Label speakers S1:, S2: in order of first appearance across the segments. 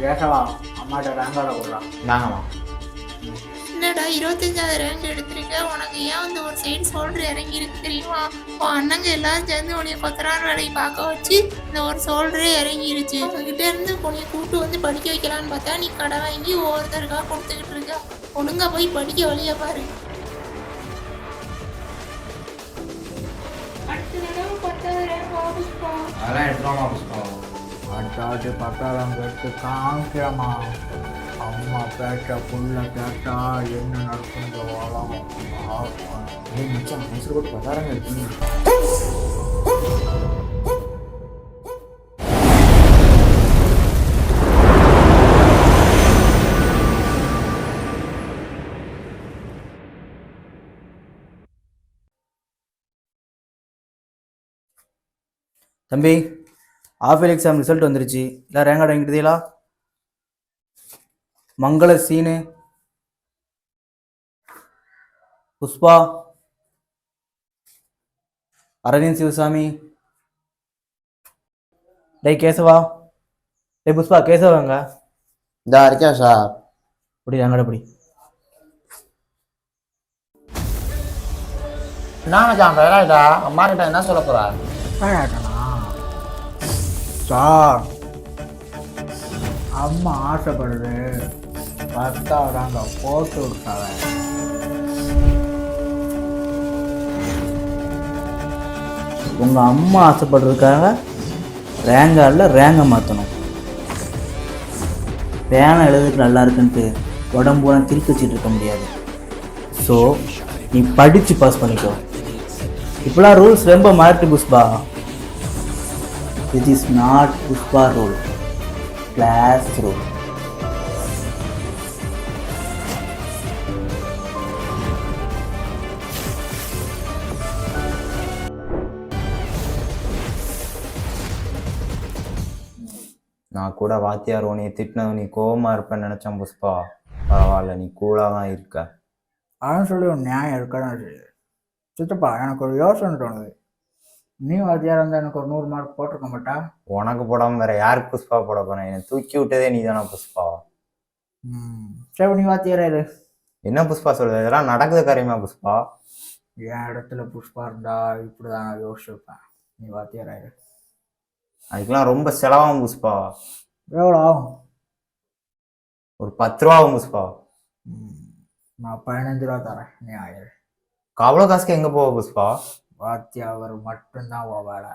S1: கேசவா அம்மாட்ட ரேங்காட கொடுறான்
S2: நாங்கம்மா.
S3: என்னடா 25வது ரேங்க் எடுத்திருக்க, உனக்கு ஏன் வந்து ஒரு சைடு சோல்டர் இறங்கி இருக்கு தெரியுமா? உன் அண்ணங்க எல்லாரும் சேர்ந்து உன்னைய கொத்தனார் வேலையை பார்க்க வச்சு இந்த ஒரு சோல்டரே இறங்கிருச்சு. உங்ககிட்ட இருந்து உன்னைய கூட்டு வந்து படிக்க வைக்கலான்னு பார்த்தா நீ கடை வாங்கி ஒவ்வொருத்தருக்கா கொடுத்துக்கிட்டு இருக்க. ஒழுங்கா போய் படிக்க வழியா பாரு. அடுத்த தடவை 10வது ரேங்க் வாபஸ்பா.
S2: அதெல்லாம் எடுத்துருவாமா புஷ்பா.
S1: அடுத்தாட்டு 10ஆம் எடுத்து காமிக்கிறமா. அம்மா பேட்டா புள்ள கேட்டா என்ன நடக்குன்ற வாழம்.
S2: ஏய் மச்சான், மைசூர் போட்டு 10,000 எடுக்கணும்.
S4: தம்பி, ஆஃபேல் எக்ஸாம் ரிசல்ட் வந்துருச்சு. இல்லை ரேங்க் கார்டு வாங்கிட்டீங்களா? மங்கள சீனு, புஷ்பா, அரவிந்த் சிவசாமி, டேய் கேசவா, டேய் புஷ்பா கேசவாங்க
S2: இதா இருக்கா சார்?
S4: அப்படி ரேங்க் கார்டு அப்படி.
S2: என்ன மச்சான் இதா அம்மா கிட்ட என்ன சொல்ல போறா?
S1: சார் அம்மா ஆசைப்படுது 10ஆம் போட்டு விட்டாங்க.
S4: உங்கள் அம்மா ஆசைப்படுறதுக்காக ரேங்க் கார்டில் ரேங்கை மாற்றணும். பேனை எழுதுறதுக்கு நல்லா இருக்குன்ட்டு உடம்புலாம் திருப்பி வச்சுட்டு இருக்க முடியாது. ஸோ நீ படித்து பாஸ் பண்ணிக்கோ. இப்போலாம் ரூல்ஸ் ரொம்ப மாறிட்டு Pushpa. It is not Pushpa rule, class rule.
S2: நான் கூட வாத்தியார் உன்னை திட்டினது நீ கோவமா இருப்பேன்னு நினைச்சேன் புஷ்பா. பரவாயில்ல, நீ கூலாக தான் இருக்க.
S1: ஆனால் சொல்லி ஒரு நியாயம் இருக்கதான் செய்யுது. சித்தப்பா எனக்கு ஒரு யோசனை தோணுது. நீ வாத்தியார் இருந்தால் எனக்கு ஒரு 100 மார்க் போட்டிருக்க மாட்டா?
S2: உனக்கு போடாமல் வேற யாருக்கு புஷ்பா போட போறேன்? என்னை தூக்கி விட்டதே நீ தானே புஷ்பா.
S1: சரி நீ வாத்தியாரா இரு.
S2: என்ன புஷ்பா சொல்றது? இதெல்லாம் நடக்குது காரியமா புஷ்பா?
S1: என் இடத்துல புஷ்பா இருந்தா இப்படிதான் நான் யோசிச்சிருப்பேன். நீ வாத்தியாரா இரு.
S2: அதுக்கெல்லாம் ரொம்ப செலவாகும் புஷ்பா.
S1: எவ்வளோ ஆகும்?
S2: ஒரு 10 ரூபா ஆகும் புஷ்பா.
S1: நான் 15 ரூபா தரேன், நீ ஆயிரு.
S2: அவ்வளோ காசுக்கு எங்கே போவ புஷ்பா?
S1: வாத்தியாவர் மட்டும்தான் வேலை,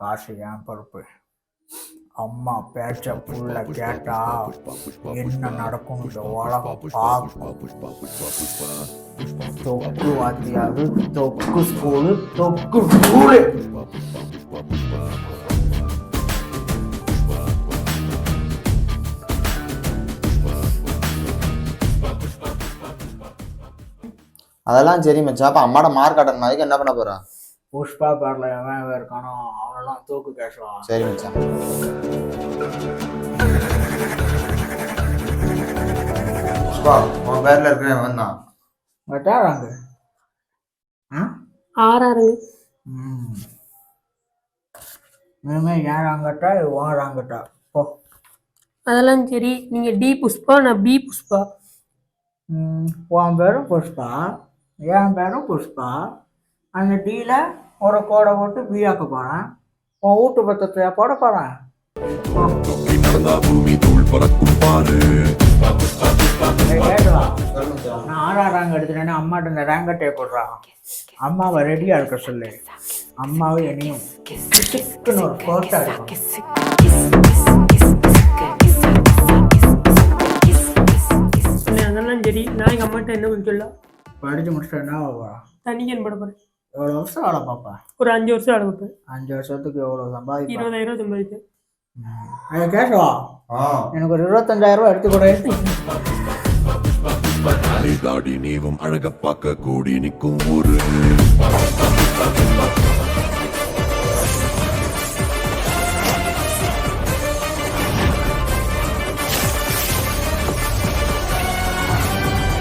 S1: காசு என் பொறுப்பு. அம்மா பேச்ச புள்ள கேட்டா என்ன நடக்கும் உலகம் பார்க்கும். தொக்கு வாத்தியாரு, தொக்கு ஸ்கூலு, தொக்கு ஸ்கூலு.
S2: அதெல்லாம் சரி மச்சா. அப்ப அம்மாட மார்க் அட்டன் மாதிரி என்ன பண்ண போறா?
S1: புஷ்பா பேர்ல எவன் இருக்கானோ அவனெல்லாம் தூக்கு கேசுவான்.
S2: சரி மச்சான். புஷ்பா உன் பேர்ல இருக்கிறவன் தான்
S1: வெட்டாராங்க.
S3: ஆறாருங்க.
S1: இனிமே ஏன் ராங்கட்டா ஓன் ராங்கட்டா போ.
S3: அதெல்லாம் சரி, நீங்க டி புஷ்பா, நான் பி புஷ்பா.
S1: உன் பேரும் புஷ்பா, என் பேரும் புஷ்பா. அந்த டீல ஒரு கோடை போட்டு பிஆக்க போறேன். உன் வீட்டு பத்திரத்தை போட போறேன். நான் 6ஆம் ரேங்க் எடுத்துட்டேன்னு அம்மாட்ட இந்த ரேங்கட்டே போடுறான். அம்மாவை ரெடியா இருக்க சொல்லு. அம்மாவை என்னையும் ஒரு போட்டோ எடுக்கணும்.
S3: அதெல்லாம் சரி, நான் எங்க அம்மாட்ட என்ன சொல்ல?
S1: படிச்சு முடிச்சுட்டு என்ன போறேன்?
S3: தனிக்கன் பட போறேன்.
S1: எவ்வளோ வருஷம் வேலை பார்ப்பேன்?
S3: ஒரு 5 வருஷம் வேலை பார்ப்பேன்.
S1: 5 வருஷத்துக்கு எவ்வளோ சம்பாதிப்பேன்?
S3: 20,000 சம்பாதிப்பேன்.
S1: கேஷவா, எனக்கு ஒரு 25,000 ரூபா எடுத்து கொடு.
S5: தாடி நீவும் அழக பார்க்க கூடி நிற்கும் ஊரு.